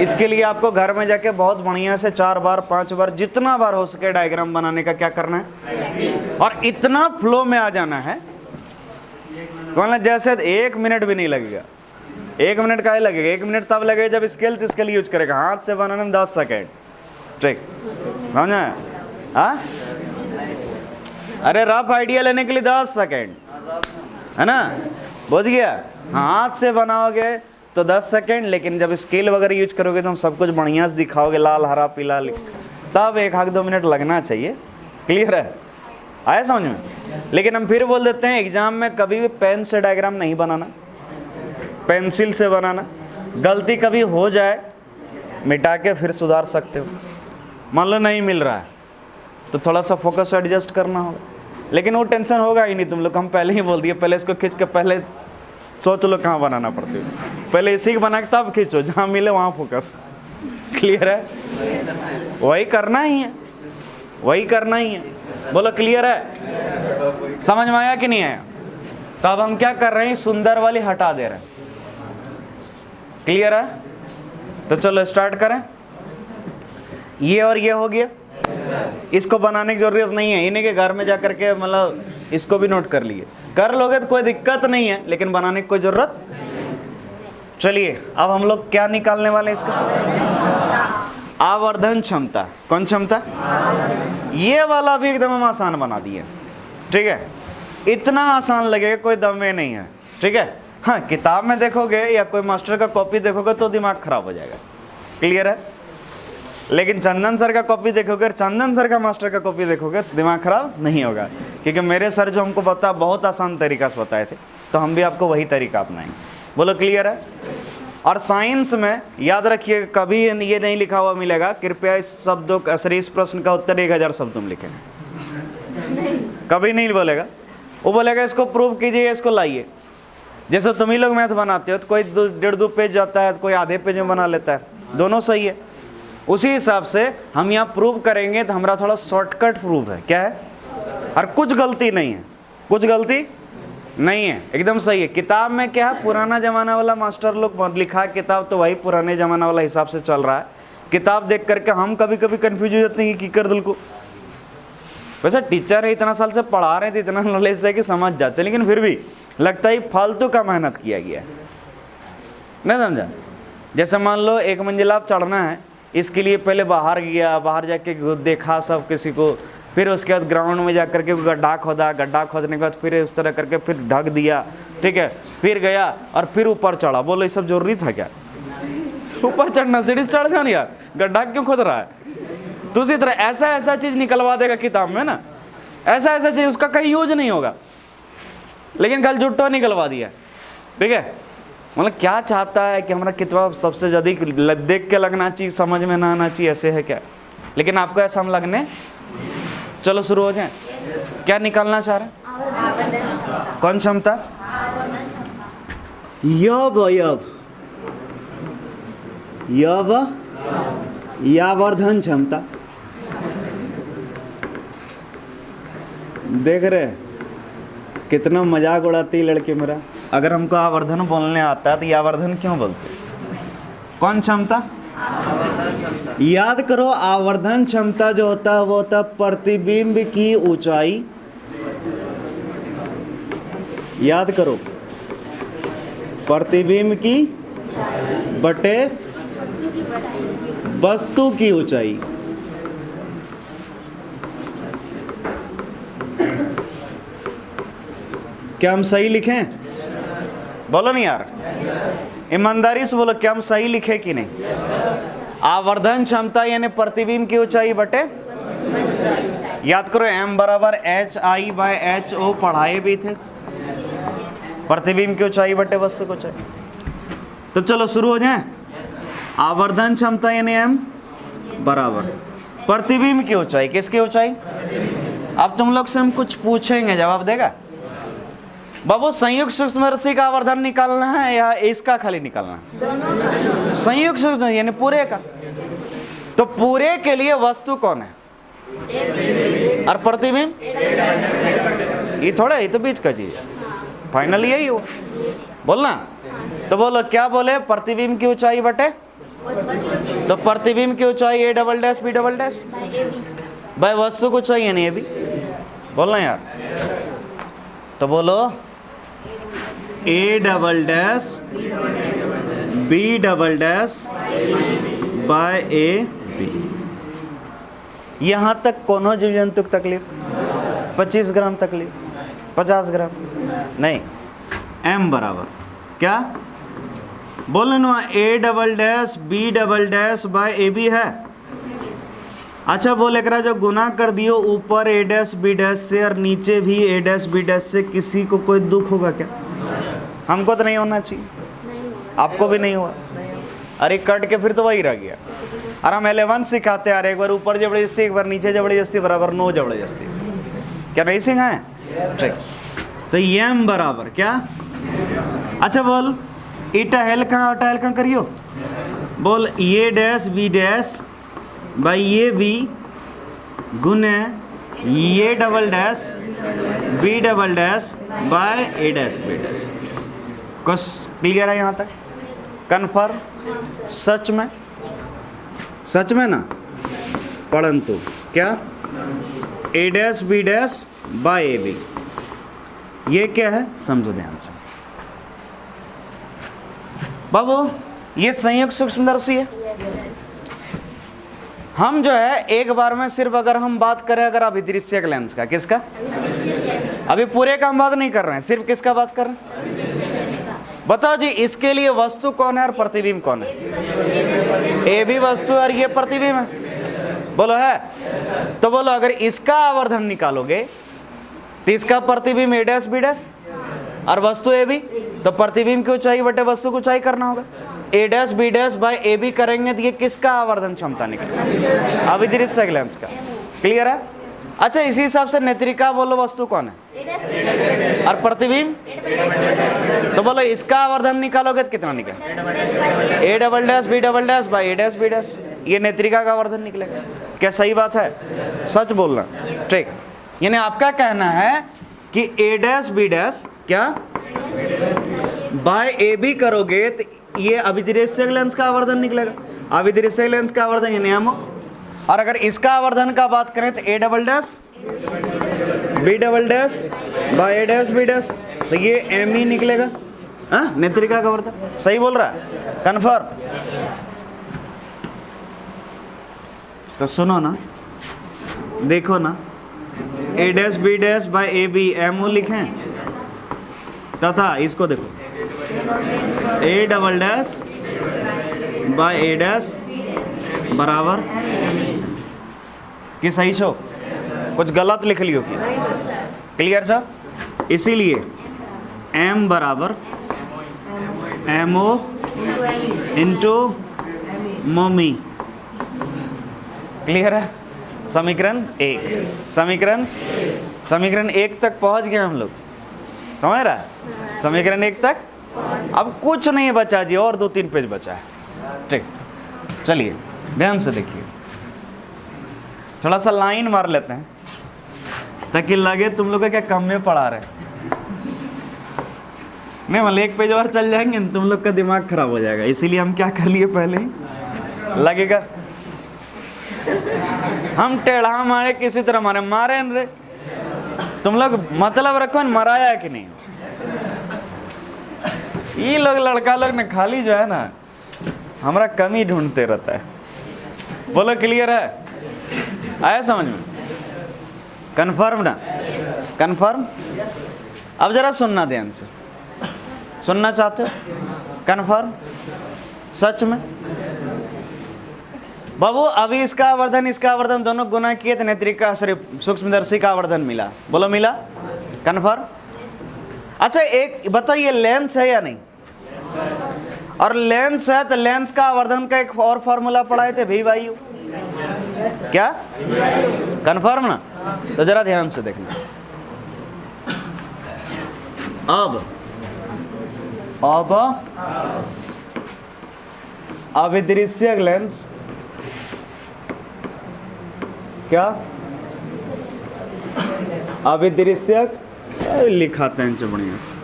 इसके लिए आपको घर में जाके बहुत बढ़िया से 4 बार 5 बार जितना बार हो सके डायग्राम बनाने का क्या करना है, और इतना फ्लो में आ जाना है, मतलब जैसे 1 मिनट भी नहीं लगेगा। 1 मिनट का ही लगेगा, 1 मिनट तब लगेगा जब स्केल तो स्केल यूज करेगा। हाथ से बनाने में 10 सेकेंड, ठीक समझा? हाँ, अरे रफ आइडिया लेने के लिए 10 सेकेंड है ना, बुझ गया? हाथ से बनाओगे तो 10 सेकेंड, लेकिन जब स्केल वगैरह यूज करोगे तो हम सब कुछ बढ़िया से दिखाओगे, लाल हरा पीला, तब 1-2 मिनट लगना चाहिए। क्लियर है? आया समझ में? लेकिन हम फिर बोल देते हैं एग्जाम में कभी भी पेन से डायग्राम नहीं बनाना, पेंसिल से बनाना। गलती कभी हो जाए मिटा के फिर सुधार सकते हो। मान लो नहीं मिल रहा है तो थोड़ा सा फोकस एडजस्ट करना होगा, लेकिन वो टेंशन होगा ही नहीं तुम लोग। हम पहले ही बोल दिए, पहले इसको खींच के पहले सोच लो कहाँ बनाना पड़ती है, पहले इसी को बना के तब खींचो, जहाँ मिले वहाँ फोकस। क्लियर है? वही करना ही है, वही करना ही है। बोलो क्लियर है? समझ में आया कि नहीं आया? तो अब हम क्या कर रहे हैं, सुंदर वाली हटा दे रहे हैं। क्लियर है? तो चलो स्टार्ट करें। ये और ये हो गया, इसको बनाने की जरूरत नहीं है, इन्हीं के घर में जाकर के मतलब इसको भी नोट कर लिए, कर लोगे तो कोई दिक्कत नहीं है, लेकिन बनाने की कोई जरूरत। चलिए अब हम लोग क्या निकालने वाले हैं, इसका आवर्धन क्षमता। कौन क्षमता? ये वाला भी एकदम हम आसान बना दिए, ठीक है? इतना आसान लगेगा, कोई दम में नहीं है, ठीक है? हाँ, किताब में देखोगे या कोई मास्टर का कॉपी देखोगे तो दिमाग खराब हो जाएगा। क्लियर है? लेकिन चंदन सर का कॉपी देखोगे, चंदन सर का मास्टर का कॉपी देखोगे तो दिमाग खराब नहीं होगा, क्योंकि मेरे सर जो हमको बहुत आसान तरीका से बताए थे, तो हम भी आपको वही तरीका अपनाएंगे। बोलो क्लियर है? और साइंस में याद रखिए कभी ये नहीं लिखा हुआ मिलेगा कृपया इस शब्दों का इस प्रश्न का उत्तर 1000 शब्दों में लिखें, कभी नहीं बोलेगा। वो बोलेगा इसको प्रूव कीजिए, इसको लाइए। जैसे तुम ही लोग मैथ बनाते हो तो कोई 1.5-2 पेज जाता है, तो कोई आधे पेज में बना लेता है, दोनों सही है। उसी हिसाब से हम यहाँ प्रूव करेंगे तो हमारा थोड़ा शॉर्टकट प्रूफ है, क्या है, और कुछ गलती नहीं है, कुछ गलती नहीं है, एकदम सही है। किताब में क्या है, पुराना जमाना वाला मास्टर लोग लिखा है किताब, तो वही पुराने जमाना वाला हिसाब से चल रहा है। किताब देख करके हम कभी कभी कंफ्यूज हो जाते हैं कि कर दिल को, वैसे टीचर है इतना साल से पढ़ा रहे थे, इतना नॉलेज है कि समझ जाते, लेकिन फिर भी लगता है फालतू का मेहनत किया गया है, नहीं समझा। जैसे मान लो 1 मंजिला आप चढ़ना है, इसके लिए पहले बाहर गया, बाहर जाके देखा सब किसी को, फिर उसके बाद ग्राउंड में जा करके गड्ढा खोदा, गड्ढा खोदने के बाद फिर इस तरह करके फिर ढक दिया, ठीक है, फिर गया और फिर ऊपर चढ़ा। बोलो ये सब जरूरी था क्या? ऊपर चढ़ना, सीढ़ी से चढ़ जाओ ना यार, गड्ढा क्यों खोद रहा है? तो उसी तरह ऐसा ऐसा चीज निकलवा देगा किताब में ना, ऐसा ऐसा चीज उसका कहीं यूज नहीं होगा, लेकिन कल जुट्टो निकलवा दिया, ठीक है। मतलब क्या चाहता है कि हमारा किताब सबसे ज्यादा देख के लगना चाहिए, समझ में ना आना चाहिए, ऐसे है क्या? लेकिन आपको ऐसा हम लगने, चलो शुरू हो जाए। क्या निकालना चाह रहे हैं? कौन क्षमता? यावर्धन क्षमता। देख रहे कितना मजाक उड़ाती लड़की मेरा। अगर हमको आवर्धन बोलने आता है तो यावर्धन क्यों बोलते? कौन क्षमता? याद करो, आवर्धन क्षमता जो होता है वो होता है प्रतिबिंब की ऊंचाई। याद करो, प्रतिबिंब की बटे वस्तु की ऊंचाई। क्या हम सही लिखें? बोलो नहीं यार, ईमानदारी से बोलो, क्या हम सही लिखे कि नहीं? आवर्धन क्षमता यानी प्रतिबिंब की ऊंचाई बटे, याद करो m बराबर HI/HO पढ़ाए भी थे, प्रतिबिंब की ऊंचाई बटे वस्तु की ऊंचाई। तो चलो शुरू हो जाए। आवर्धन क्षमता यानी m बराबर प्रतिबिंब की ऊंचाई, किसकी ऊंचाई? अब तुम लोग से हम कुछ पूछेंगे, जवाब देगा बाबू। संयुक्त सूक्ष्मदर्शी का आवर्धन निकालना है या इसका खाली निकालना है? संयुक्त सूक्ष्म यानी पूरे का। तो पूरे के लिए वस्तु कौन है और प्रतिबिंब? ये थोड़ा, ये तो बीच का चीज, फाइनल यही हो बोलना। तो बोलो, क्या बोले? प्रतिबिंब की ऊंचाई बटे, तो प्रतिबिंब की ऊंचाई A double dash B double dash bye वस्तु को चाहिए नहीं अभी, बोलना यार। तो बोलो A double dash B double dash bye AB। यहां तक कोनो जीव जंतु की तकलीफ? 25 ग्राम तकलीफ, 50 ग्राम नहीं। m बराबर क्या बोले ना, A double dash B double dash bye AB है। अच्छा बोले करा, जो गुना कर दियो ऊपर A डैश B डैश से और नीचे भी A डैश B डैश से, किसी को कोई दुख होगा क्या? हमको तो नहीं होना चाहिए, आपको भी नहीं हुआ। अरे कट के फिर तो वही रह गया। और हम 11 सिखाते आ रहे, एक बार ऊपर जबरदस्ती, एक बार नीचे जबरदस्ती, बराबर 9 जबरदस्ती। क्या नहीं सिखाए? ठीक। तो m बराबर क्या? अच्छा बोल, ईटा हेल कहाँ करियो? बोल A dash B dash by ये B गुने ये double dash B double dash bye A dash B dash. कुछ क्लियर है यहाँ तक? कन्फर्म? सच में, सच में ना, परंतु क्या A dash B dash by AB, ये क्या है समझो ध्यान से बाबू। ये संयुक्त सूक्ष्मदर्शी है। हम जो है एक बार में सिर्फ अगर हम बात करें अगर अभिदृश्यक लेंस का, किसका? अभी पूरे का हम बात नहीं कर रहे हैं, सिर्फ किसका बात कर रहे हैं? बताओ जी, इसके लिए वस्तु कौन है और प्रतिबिंब कौन है? ए भी वस्तु और ये प्रतिबिंब है, बोलो है। तो बोलो अगर इसका आवर्धन निकालोगे तो इसका प्रतिबिंब A डैश B डैश और वस्तु ए भी, तो प्रतिबिंब की ऊंचाई बटे वस्तु की ऊंचाई करना होगा। A dash B dash by A B करेंगे तो ये किसका आवर्धन क्षमता निकलेगा? अभिदृश्यक लेंस का। क्लियर है? अच्छा, इसी हिसाब से नेत्रिका बोलो वस्तु कौन है? और प्रतिबिंब? तो बोलो इसका आवर्धन निकालोगे तो कितना निकलेगा? A double dash B double dash by A dash B dash, ये नेत्रिका का आवर्धन निकलेगा। क्या सही बात है? सच बोलना। ठीक, यानी आपका कहना है कि ए डैश बी डैश क्या बाय ए बी करोगे तो ये अभिदृश्यक लेंस का आवर्धन निकलेगा। अभिदृश्यक लेंस का आवर्धन ये नियम हो। और अगर इसका आवर्धन का बात करें तो A double dash B double dash by A dash B dash, तो ये एम ही निकलेगा। हाँ, नेत्रिका का आवर्धन। सही बोल रहा है? कन्फर्म? तो सुनो ना, देखो ना, A dash B dash by A B M O लिखें तथा इसको देखो A double dash by A dash बराबर कि सही छो? कुछ गलत लिख लियो कि? क्लियर छो? इसीलिए m बराबर एम ओ इंटू मोमी। क्लियर है? समीकरण 1, समीकरण 1 तक पहुंच गए हम लोग। समझ रहा है? समीकरण 1 तक अब कुछ नहीं बचा जी, और 2-3 पेज बचा है। ठीक, चलिए ध्यान से देखिए, थोड़ा सा लाइन मार लेते हैं ताकि लगे तुम लोग क्या कम में पढ़ा रहे। नहीं मतलब एक पेज और चल जाएंगे तुम लोग का दिमाग खराब हो जाएगा, इसीलिए हम क्या कर लिए पहले ही लगेगा हम टेढ़ा मारे किसी तरह मारे रे। तुम लोग मतलब रखो न मराया कि नहीं। ये लोग लड़का लोग ने खाली जो है ना हमारा कमी ढूंढते रहता है। बोलो क्लियर है? आया समझ में? कन्फर्म ना? कन्फर्म? अब जरा सुनना ध्यान से, सुनना चाहते हो? कन्फर्म? सच में? बाबू अभी इसका आवर्धन दोनों गुना किए तो नेत्रिका सिर्फ सूक्ष्मदर्शी का आवर्धन मिला। बोलो मिला? कन्फर्म? अच्छा एक बताइए, लेंस है या नहीं? और लेंस है तो लेंस का आवर्धन का एक और फॉर्मूला पढ़ाए थे, भी वायु। क्या? कन्फर्म ना? तो जरा ध्यान से देखना। अब अभिदृश्यक लेंस क्या? अभिदृश्यक लिखाते हैं बढ़िया से।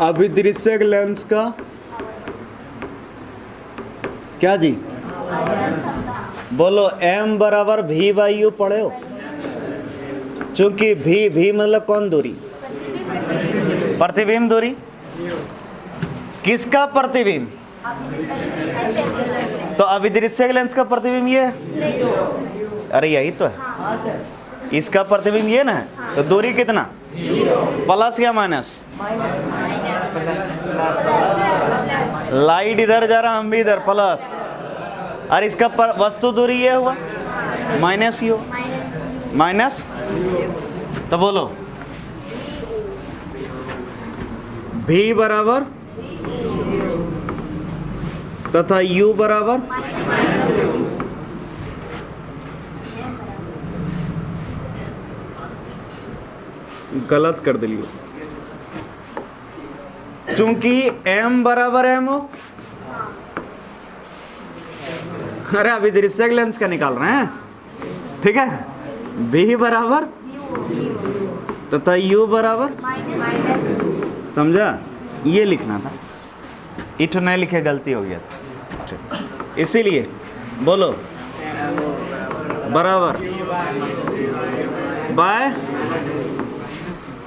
अभिदृश्यक लेंस का क्या जी? बोलो m बराबर भी बाई यू पढ़े हो? चूंकि भी मतलब कौन दूरी? प्रतिबिंब दूरी। किसका प्रतिबिंब? तो अभिदृश्यक लेंस का प्रतिबिंब ये है। अरे यही तो है, इसका प्रतिबिंब ये ना है। तो दूरी कितना? प्लस या माइनस? लाइट इधर जा रहा, हम भी इधर, प्लस। और इसका वस्तु दूरी ये हुआ माइनस, यू माइनस। तो बोलो भी बराबर तथा u बराबर गलत कर दिलियो, चूंकि m बराबर m हो। अरे अभिदृश्यक लेंस का निकाल रहे हैं, ठीक है? v बराबर तथा u बराबर, समझा? ये लिखना था, इट नहीं लिखे, गलती हो गया था। इसीलिए बोलो बराबर बाय।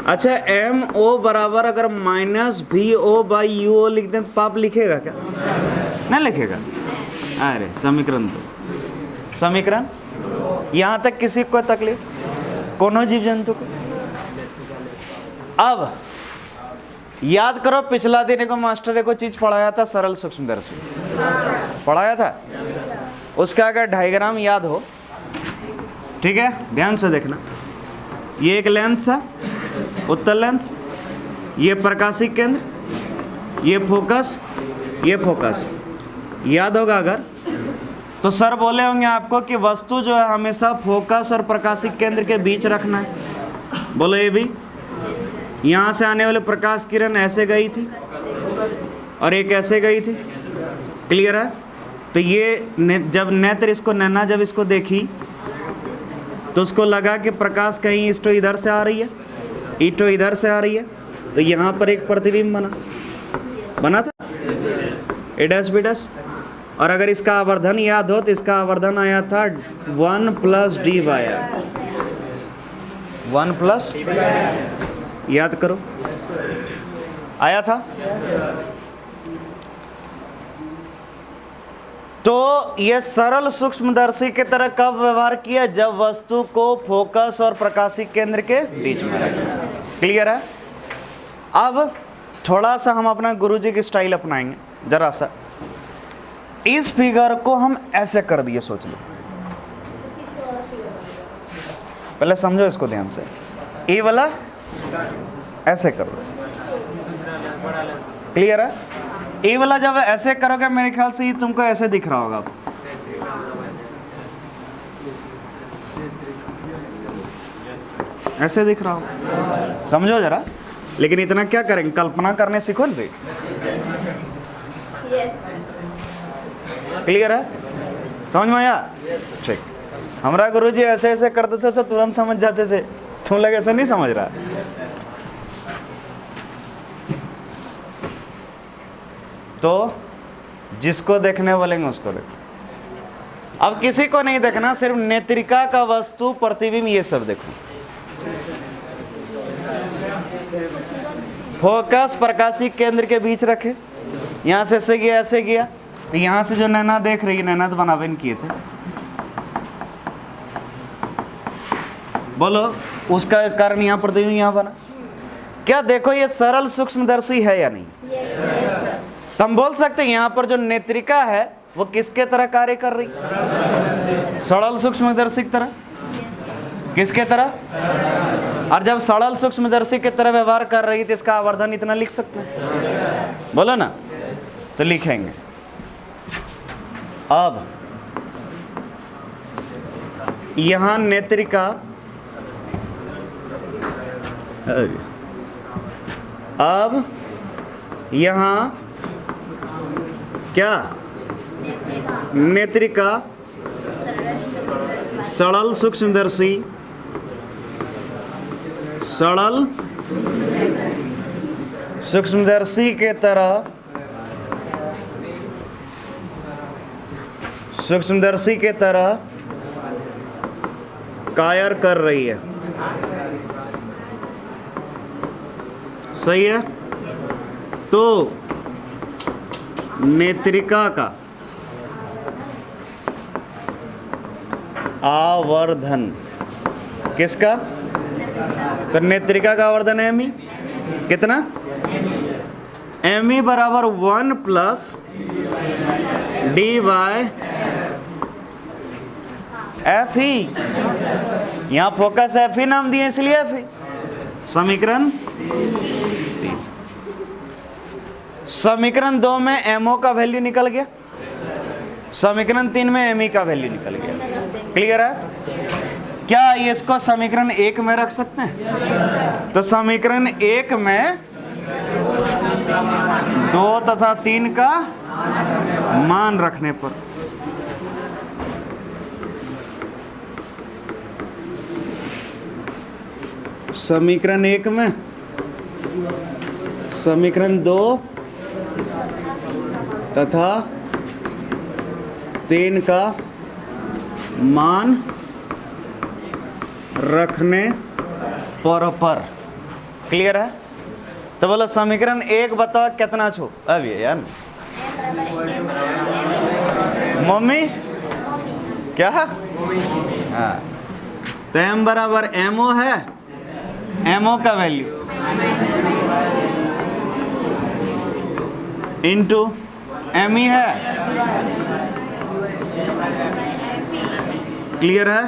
अच्छा एम ओ बराबर अगर माइनस भी ओ बाई यू ओ लिख दें तो पाप लिखेगा क्या? नहीं लिखेगा। अरे समीकरण तो समीकरण यहाँ तक किसी को तकलीफ, कोनो जीव जंतु को। अब याद करो पिछला दिन को मास्टर को चीज पढ़ाया था, सरल सूक्ष्मदर्शी पढ़ाया था। उसका अगर डायग्राम याद हो, ठीक है, ध्यान से देखना। ये एक लेंस है, उत्तल लेंस, ये प्रकाशिक केंद्र, ये फोकस, ये फोकस। याद होगा अगर तो सर बोले होंगे आपको कि वस्तु जो है हमेशा फोकस और प्रकाशिक केंद्र के बीच रखना है। बोलो ये भी। यहाँ से आने वाले प्रकाश किरण ऐसे गई थी और एक ऐसे गई थी। क्लियर है? तो ये जब नेत्र इसको नैना जब इसको देखी तो उसको लगा कि प्रकाश कहीं इस्टो इधर से आ रही है, ईटो इधर से आ रही है, तो यहाँ पर एक प्रतिबिंब बना था ए डैश बी डैश। और अगर इसका आवर्धन याद हो तो इसका आवर्धन आया था 1 + d/r। 1 + याद करो आया था। तो यह सरल सूक्ष्मदर्शी की तरह कब व्यवहार किया? जब वस्तु को फोकस और प्रकाशिक केंद्र के बीच में रखा। क्लियर है? अब थोड़ा सा हम अपना गुरुजी की स्टाइल अपनाएंगे। जरा सा इस फिगर को हम ऐसे कर दिए, सोच लो। पहले समझो इसको ध्यान से। ये वाला ऐसे कर दो। क्लियर है? ये वाला जब ऐसे करोगे मेरे ख्याल से ये तुमको ऐसे दिख रहा होगा। ऐसे दिख रहा होगा, समझो जरा। लेकिन इतना क्या करेंगे, कल्पना करने सीखो ना। क्लियर है? समझ में आया? ठीक। हमारा गुरुजी ऐसे ऐसे करते थे तो तुरंत समझ जाते थे। तुम लोग ऐसे नहीं समझ रहा। तो जिसको देखने बोलेंगे उसको देखो। अब किसी को नहीं देखना, सिर्फ नेत्रिका का वस्तु, प्रतिबिंब, ये सब देखो। फोकस प्रकाशिक केंद्र के बीच रखे। यहां से ऐसे गया, ऐसे गया, तो यहां से जो नैना देख रही है, नैना तो बनावन किए थे। बोलो उसका कारण यहाँ प्रतिबिंब यहाँ बना। क्या देखो ये सरल सूक्ष्मदर्शी है या नहीं? तो हम बोल सकते हैं यहाँ पर जो नेत्रिका है वो किसके तरह कार्य कर रही? सरल सूक्ष्मदर्शी की तरह। किसके तरह? और जब सरल सूक्ष्मदर्शी की तरह व्यवहार कर रही तो इसका आवर्धन इतना लिख सकते हैं? बोलो ना। तो लिखेंगे। अब यहां नेत्रिका, अब यहां क्या? नेत्रिका सरल सूक्ष्मदर्शी, सरल सूक्ष्मदर्शी के तरह, सूक्ष्मदर्शी के तरह कार्य कर रही है। सही है? तो नेत्रिका का आवर्धन किसका? तो नेत्रिका का आवर्धन एमई कितना? एमई बराबर 1 + d/f। यहाँ फोकस एफ ही नाम दिए इसलिए एफ ही। समीकरण 3। समीकरण 2 में एमओ का वैल्यू निकल गया, समीकरण 3 में एमई का वैल्यू निकल गया। क्लियर है? क्या इसको समीकरण 1 में रख सकते हैं? तो समीकरण 1 में 2 तथा 3 का मान रखने पर समीकरण 1 में समीकरण 2 तथा 3 का मान रखने पर। क्लियर है? तो बोलो समीकरण 1 बताओ कितना छो? अब ये यार मम्मी क्या? हाँ, तो एम बराबर एमओ है, एमओ का वैल्यू इंटू एमई है। क्लियर है?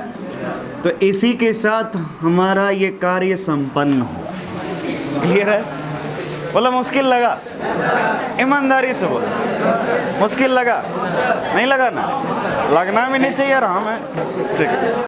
तो इसी के साथ हमारा ये कार्य संपन्न हो। क्लियर है? बोलो मुश्किल लगा, ईमानदारी से बोलो, मुश्किल लगा? नहीं लगा ना, लगना भी नहीं चाहिए, आराम है, ठीक है।